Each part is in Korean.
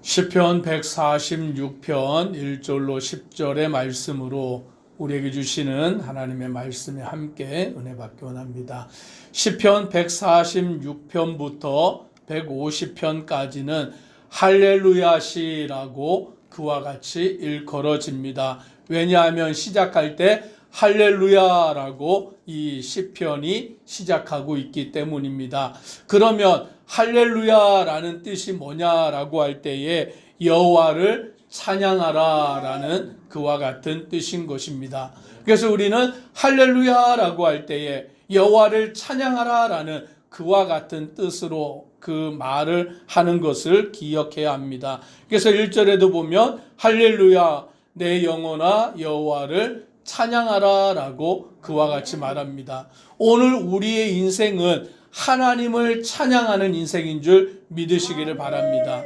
시편 146편 1절로 10절의 말씀으로 우리에게 주시는 하나님의 말씀에 함께 은혜 받기 원합니다. 시편 146편부터 150편까지는 할렐루야시라고 그와 같이 일컬어집니다. 왜냐하면 시작할 때 할렐루야라고 이 시편이 시작하고 있기 때문입니다. 그러면 할렐루야라는 뜻이 뭐냐라고 할 때에 여호와를 찬양하라라는 그와 같은 뜻인 것입니다. 그래서 우리는 할렐루야라고 할 때에 여호와를 찬양하라라는 그와 같은 뜻으로 그 말을 하는 것을 기억해야 합니다. 그래서 1절에도 보면 할렐루야 내 영혼아 여호와를 찬양하라라고 그와 같이 말합니다. 오늘 우리의 인생은 하나님을 찬양하는 인생인 줄 믿으시기를 바랍니다.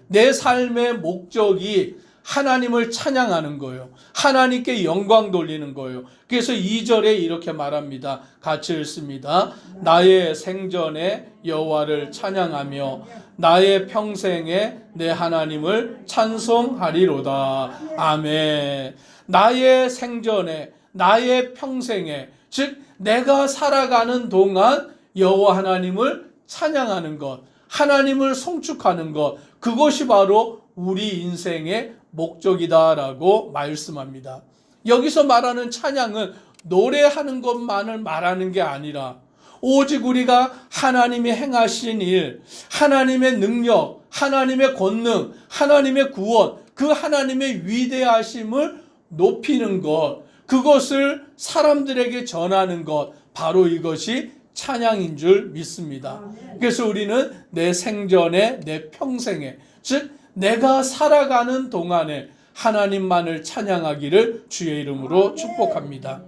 내 삶의 목적이 하나님을 찬양하는 거예요. 하나님께 영광 돌리는 거예요. 그래서 2절에 이렇게 말합니다. 같이 읽습니다. 나의 생전에 여호와를 찬양하며 나의 평생에 내 하나님을 찬송하리로다. 아멘. 나의 생전에, 나의 평생에, 즉 내가 살아가는 동안 여호와 하나님을 찬양하는 것, 하나님을 송축하는 것, 그것이 바로 우리 인생의 목적이다라고 말씀합니다. 여기서 말하는 찬양은 노래하는 것만을 말하는 게 아니라 오직 우리가 하나님이 행하신 일, 하나님의 능력, 하나님의 권능, 하나님의 구원, 그 하나님의 위대하심을 높이는 것, 그것을 사람들에게 전하는 것, 바로 이것이 찬양인 줄 믿습니다. 그래서 우리는 내 생전에, 내 평생에, 즉 내가 살아가는 동안에 하나님만을 찬양하기를 주의 이름으로 축복합니다.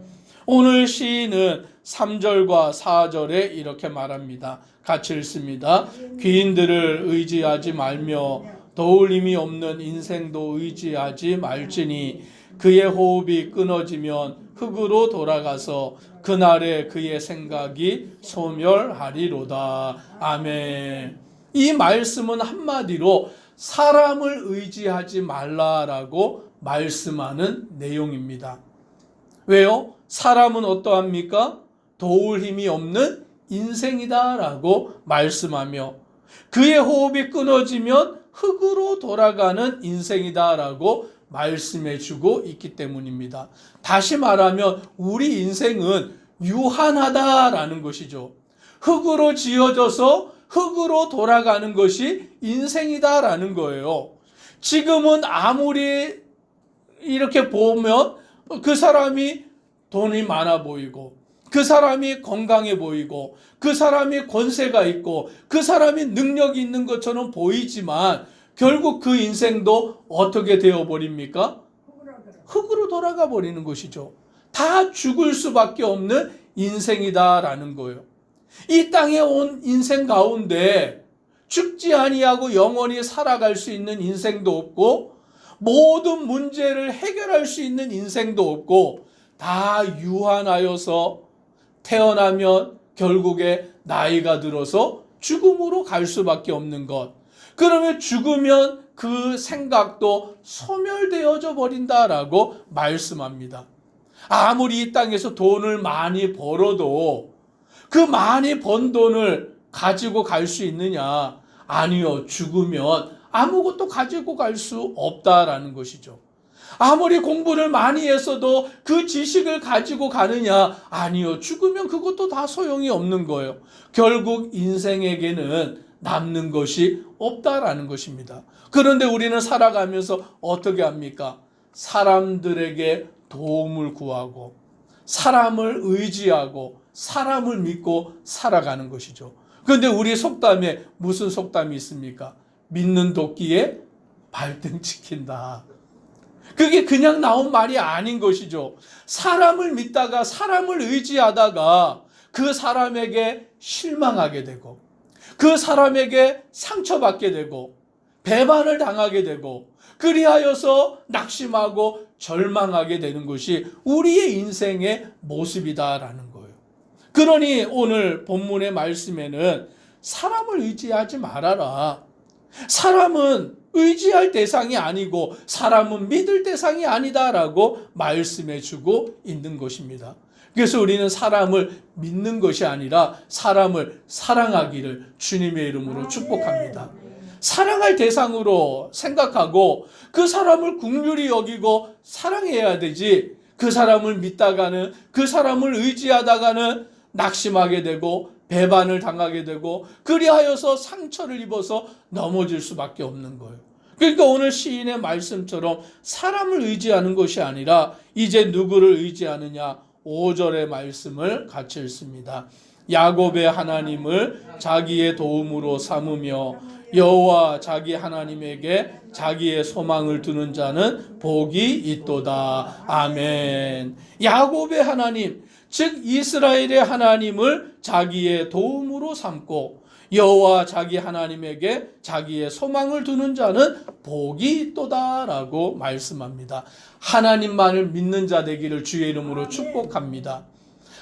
오늘 시인은 3절과 4절에 이렇게 말합니다. 같이 읽습니다. 귀인들을 의지하지 말며 도울 힘이 없는 인생도 의지하지 말지니 그의 호흡이 끊어지면 흙으로 돌아가서 그날에 그의 생각이 소멸하리로다. 아멘. 이 말씀은 한마디로 사람을 의지하지 말라라고 말씀하는 내용입니다. 왜요? 사람은 어떠합니까? 도울 힘이 없는 인생이다라고 말씀하며 그의 호흡이 끊어지면 흙으로 돌아가는 인생이다라고 말씀해주고 있기 때문입니다. 다시 말하면 우리 인생은 유한하다라는 것이죠. 흙으로 지어져서 흙으로 돌아가는 것이 인생이다라는 거예요. 지금은 아무리 이렇게 보면 그 사람이 돈이 많아 보이고 그 사람이 건강해 보이고 그 사람이 권세가 있고 그 사람이 능력이 있는 것처럼 보이지만 결국 그 인생도 어떻게 되어버립니까? 흙으로 돌아가 버리는 것이죠. 다 죽을 수밖에 없는 인생이다라는 거예요. 이 땅에 온 인생 가운데 죽지 아니하고 영원히 살아갈 수 있는 인생도 없고 모든 문제를 해결할 수 있는 인생도 없고 다 유한하여서 태어나면 결국에 나이가 들어서 죽음으로 갈 수밖에 없는 것. 그러면 죽으면 그 생각도 소멸되어져 버린다라고 말씀합니다. 아무리 이 땅에서 돈을 많이 벌어도 그 많이 번 돈을 가지고 갈 수 있느냐? 아니요. 죽으면 아무것도 가지고 갈 수 없다라는 것이죠. 아무리 공부를 많이 했어도 그 지식을 가지고 가느냐? 아니요. 죽으면 그것도 다 소용이 없는 거예요. 결국 인생에게는 남는 것이 없다라는 것입니다. 그런데 우리는 살아가면서 어떻게 합니까? 사람들에게 도움을 구하고 사람을 의지하고 사람을 믿고 살아가는 것이죠. 그런데 우리 속담에 무슨 속담이 있습니까? 믿는 도끼에 발등 찍힌다. 그게 그냥 나온 말이 아닌 것이죠. 사람을 믿다가 사람을 의지하다가 그 사람에게 실망하게 되고 그 사람에게 상처받게 되고 배반을 당하게 되고 그리하여서 낙심하고 절망하게 되는 것이 우리의 인생의 모습이다라는 거예요. 그러니 오늘 본문의 말씀에는 사람을 의지하지 말아라. 사람은 의지할 대상이 아니고 사람은 믿을 대상이 아니다라고 말씀해 주고 있는 것입니다. 그래서 우리는 사람을 믿는 것이 아니라 사람을 사랑하기를 주님의 이름으로 축복합니다. 사랑할 대상으로 생각하고 그 사람을 긍휼히 여기고 사랑해야 되지, 그 사람을 믿다가는, 그 사람을 의지하다가는 낙심하게 되고 배반을 당하게 되고 그리하여서 상처를 입어서 넘어질 수밖에 없는 거예요. 그러니까 오늘 시인의 말씀처럼 사람을 의지하는 것이 아니라 이제 누구를 의지하느냐, 5절의 말씀을 같이 읽습니다. 야곱의 하나님을 자기의 도움으로 삼으며 여호와 자기 하나님에게 자기의 소망을 두는 자는 복이 있도다. 아멘. 야곱의 하나님, 즉 이스라엘의 하나님을 자기의 도움으로 삼고 여호와 자기 하나님에게 자기의 소망을 두는 자는 복이 있도다라고 말씀합니다. 하나님만을 믿는 자 되기를 주의 이름으로 축복합니다.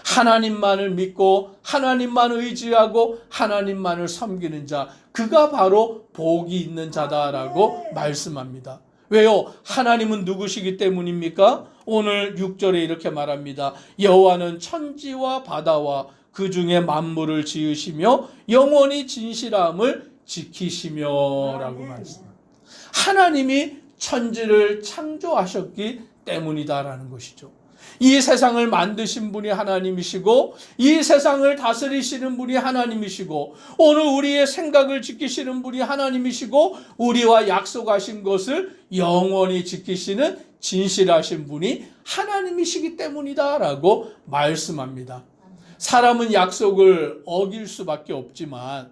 하나님만을 믿고 하나님만 의지하고 하나님만을 섬기는 자, 그가 바로 복이 있는 자다라고 말씀합니다. 왜요? 하나님은 누구시기 때문입니까? 오늘 6절에 이렇게 말합니다. 여호와는 천지와 바다와 그 중에 만물을 지으시며 영원히 진실함을 지키시며 라고 말씀합니다. 하나님이 천지를 창조하셨기 때문이다라는 것이죠. 이 세상을 만드신 분이 하나님이시고 이 세상을 다스리시는 분이 하나님이시고 오늘 우리의 생각을 지키시는 분이 하나님이시고 우리와 약속하신 것을 영원히 지키시는 진실하신 분이 하나님이시기 때문이다라고 말씀합니다. 사람은 약속을 어길 수밖에 없지만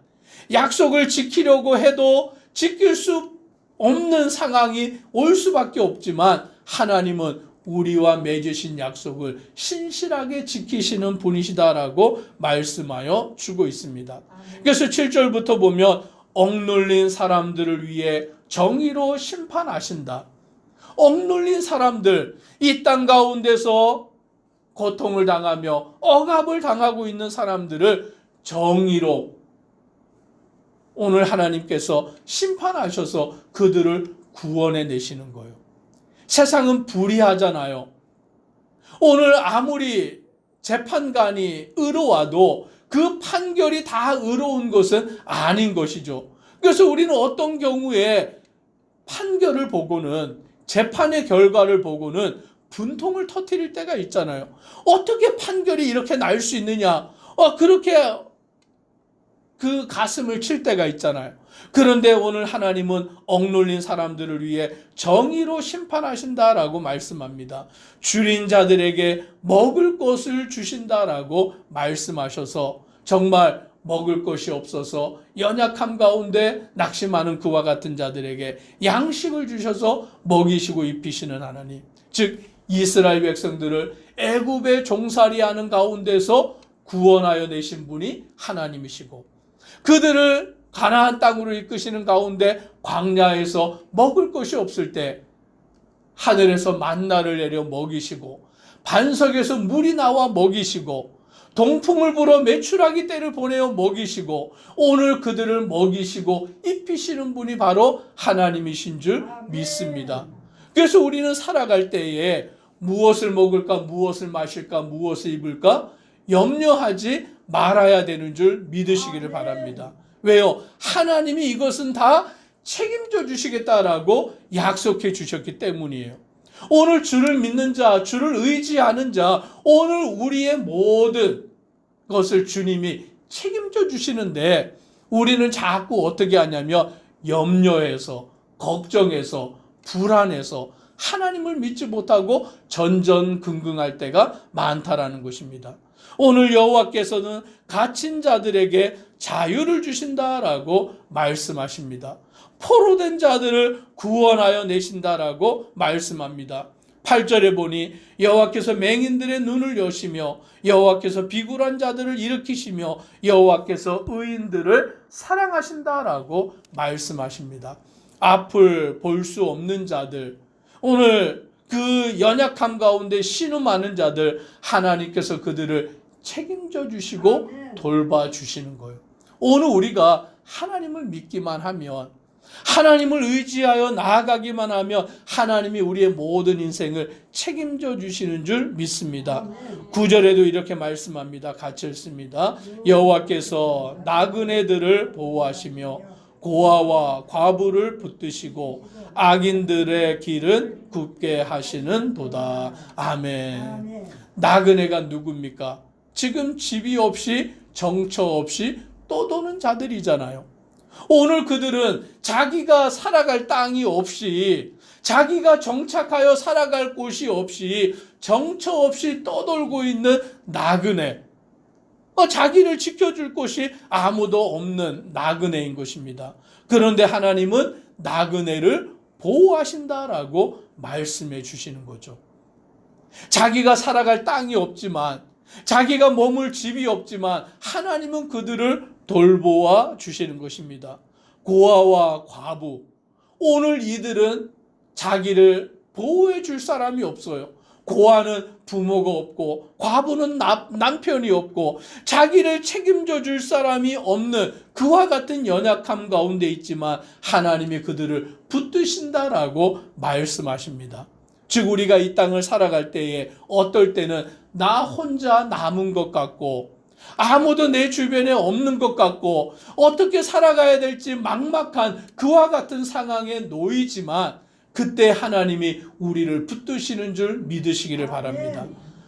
약속을 지키려고 해도 지킬 수 없는 상황이 올 수밖에 없지만 하나님은 우리와 맺으신 약속을 신실하게 지키시는 분이시다라고 말씀하여 주고 있습니다. 그래서 7절부터 보면 억눌린 사람들을 위해 정의로 심판하신다. 억눌린 사람들, 이 땅 가운데서 고통을 당하며 억압을 당하고 있는 사람들을 정의로 오늘 하나님께서 심판하셔서 그들을 구원해 내시는 거예요. 세상은 불의하잖아요. 오늘 아무리 재판관이 의로워도 그 판결이 다 의로운 것은 아닌 것이죠. 그래서 우리는 어떤 경우에 판결을 보고는, 재판의 결과를 보고는 분통을 터뜨릴 때가 있잖아요. 어떻게 판결이 이렇게 날 수 있느냐, 그렇게 그 가슴을 칠 때가 있잖아요. 그런데 오늘 하나님은 억눌린 사람들을 위해 정의로 심판하신다라고 말씀합니다. 줄인 자들에게 먹을 것을 주신다라고 말씀하셔서 정말 먹을 것이 없어서 연약함 가운데 낙심하는 그와 같은 자들에게 양식을 주셔서 먹이시고 입히시는 하나님, 즉 이스라엘 백성들을 애굽의 종살이하는 가운데서 구원하여 내신 분이 하나님이시고 그들을 가나안 땅으로 이끄시는 가운데 광야에서 먹을 것이 없을 때 하늘에서 만나를 내려 먹이시고 반석에서 물이 나와 먹이시고 동풍을 불어 메추라기 떼를 보내어 먹이시고 오늘 그들을 먹이시고 입히시는 분이 바로 하나님이신 줄 믿습니다. 그래서 우리는 살아갈 때에 무엇을 먹을까, 무엇을 마실까, 무엇을 입을까 염려하지 말아야 되는 줄 믿으시기를 바랍니다. 왜요? 하나님이 이것은 다 책임져 주시겠다라고 약속해 주셨기 때문이에요. 오늘 주를 믿는 자, 주를 의지하는 자, 오늘 우리의 모든 것을 주님이 책임져 주시는데 우리는 자꾸 어떻게 하냐면 염려해서, 걱정해서, 불안해서 하나님을 믿지 못하고 전전긍긍할 때가 많다라는 것입니다. 오늘 여호와께서는 갇힌 자들에게 자유를 주신다라고 말씀하십니다. 포로된 자들을 구원하여 내신다라고 말씀합니다. 8절에 보니 여호와께서 맹인들의 눈을 여시며 여호와께서 비굴한 자들을 일으키시며 여호와께서 의인들을 사랑하신다라고 말씀하십니다. 앞을 볼 수 없는 자들, 오늘 그 연약함 가운데 신음하는 자들, 하나님께서 그들을 책임져 주시고 돌봐 주시는 거예요. 오늘 우리가 하나님을 믿기만 하면 하나님을 의지하여 나아가기만 하면 하나님이 우리의 모든 인생을 책임져 주시는 줄 믿습니다. 9절에도 이렇게 말씀합니다. 같이 읽습니다. 여호와께서 나그네들을 보호하시며 고아와 과부를 붙드시고 악인들의 길은 굳게 하시는 도다. 아멘. 나그네가 누굽니까? 지금 집이 없이 정처 없이 떠도는 자들이잖아요. 오늘 그들은 자기가 살아갈 땅이 없이, 자기가 정착하여 살아갈 곳이 없이, 정처 없이 떠돌고 있는 나그네, 자기를 지켜줄 곳이 아무도 없는 나그네인 것입니다. 그런데 하나님은 나그네를 보호하신다라고 말씀해 주시는 거죠. 자기가 살아갈 땅이 없지만, 자기가 머물 집이 없지만 하나님은 그들을 돌보아 주시는 것입니다. 고아와 과부, 오늘 이들은 자기를 보호해 줄 사람이 없어요. 고아는 부모가 없고 과부는 남편이 없고 자기를 책임져 줄 사람이 없는 그와 같은 연약함 가운데 있지만 하나님이 그들을 붙드신다라고 말씀하십니다. 즉 우리가 이 땅을 살아갈 때에 어떨 때는 나 혼자 남은 것 같고 아무도 내 주변에 없는 것 같고 어떻게 살아가야 될지 막막한 그와 같은 상황에 놓이지만 그때 하나님이 우리를 붙드시는 줄 믿으시기를 바랍니다.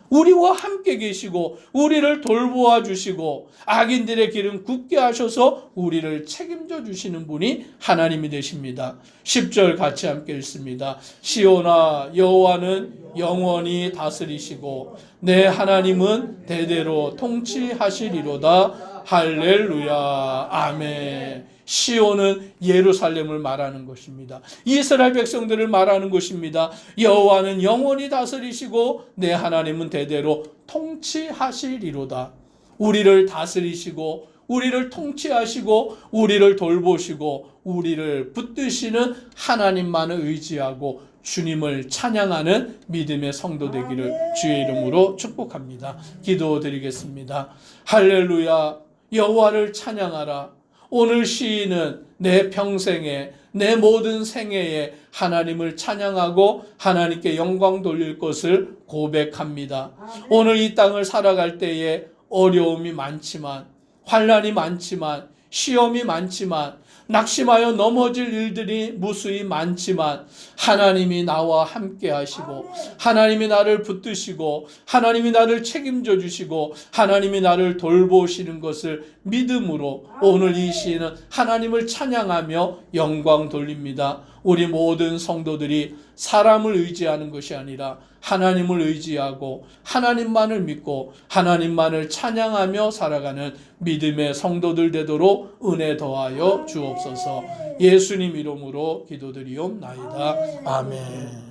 우리와 함께 계시고 우리를 돌보아 주시고 악인들의 길은 굳게 하셔서 우리를 책임져 주시는 분이 하나님이 되십니다. 10절 같이 함께 읽습니다. 시온아 여호와는 영원히 다스리시고 내 하나님은 대대로 통치하시리로다. 할렐루야. 아멘. 시온은 예루살렘을 말하는 것입니다. 이스라엘 백성들을 말하는 것입니다. 여호와는 영원히 다스리시고 내 하나님은 대대로 통치하시리로다. 우리를 다스리시고 우리를 통치하시고 우리를 돌보시고 우리를 붙드시는 하나님만을 의지하고 주님을 찬양하는 믿음의 성도 되기를 주의 이름으로 축복합니다. 기도드리겠습니다. 할렐루야. 여호와를 찬양하라. 오늘 시인은 내 평생에 내 모든 생애에 하나님을 찬양하고 하나님께 영광 돌릴 것을 고백합니다. 오늘 이 땅을 살아갈 때에 어려움이 많지만 환난이 많지만 시험이 많지만 낙심하여 넘어질 일들이 무수히 많지만 하나님이 나와 함께 하시고 하나님이 나를 붙드시고 하나님이 나를 책임져 주시고 하나님이 나를 돌보시는 것을 믿음으로 오늘 이 시인은 하나님을 찬양하며 영광 돌립니다. 우리 모든 성도들이 사람을 의지하는 것이 아니라 하나님을 의지하고 하나님만을 믿고 하나님만을 찬양하며 살아가는 믿음의 성도들 되도록 은혜 더하여 주옵소서. 예수님 이름으로 기도드리옵나이다. 아멘.